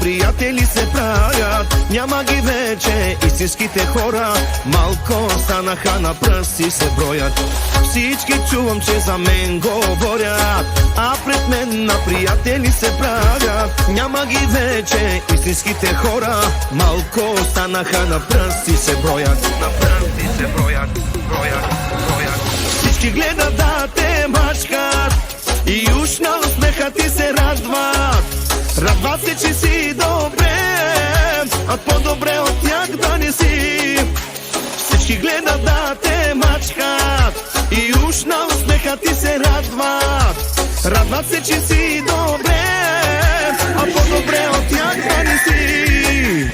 приятели се правят. Няма ги вече истинските хора, малко станаха, на пръсти се броят. Всички чувам, че за мен говорят, а пред мен на приятели се правят. Няма ги вече истинските хора, малко станаха, на пръсти се броят. На пръсти се броят, броят, броят. Всички гледат да те мачкат и уж на усмеха ти се радват. Радват се, че си добре, а по-добре от тях да не си. Всички гледат да те мачкат и уж на усмеха ти се радват. Радват се, че си добре, а по-добре от тях да не си.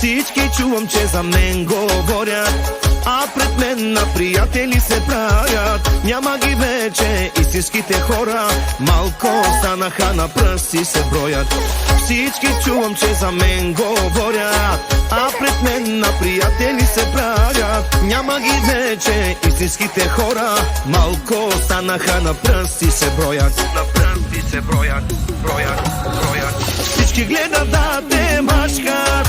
Всички чувам, че за мен говорят, а пред мен на приятели се правят. Няма ги вече истинските хора, малко станаха, на пръсти се броят. Всички чувам, че за мен говорят, а пред мен на приятели се правят. Няма ги вече истинските хора, малко станаха, на пръсти се броят. На пръсти се броят, броят, броят. Всички гледат да те мачкат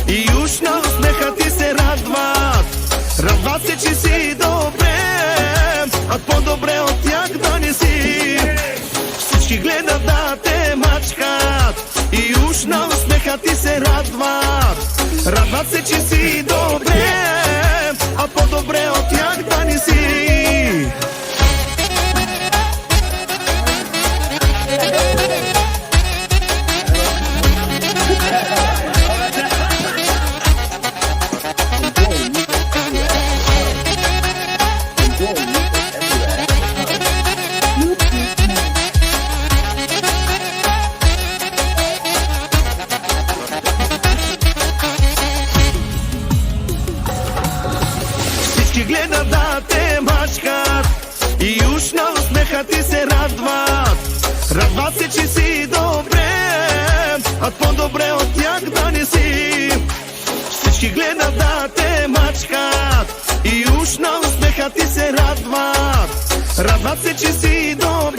и уж на усмеха ти се радват. Радват се, че си добре, а по-добре от тях да не си. Всички гледат да те мачкат и уж на усмеха ти се радват. Радват се, че си добре, а по-добре от тях да не си. Гледат да те мачкат и уж на усмеха ти се радват. Радват се, че си добре, а по-добре от тях да не си. Всички гледат да те мачкат и уж на усмеха ти се радват. Радват се, че си добре,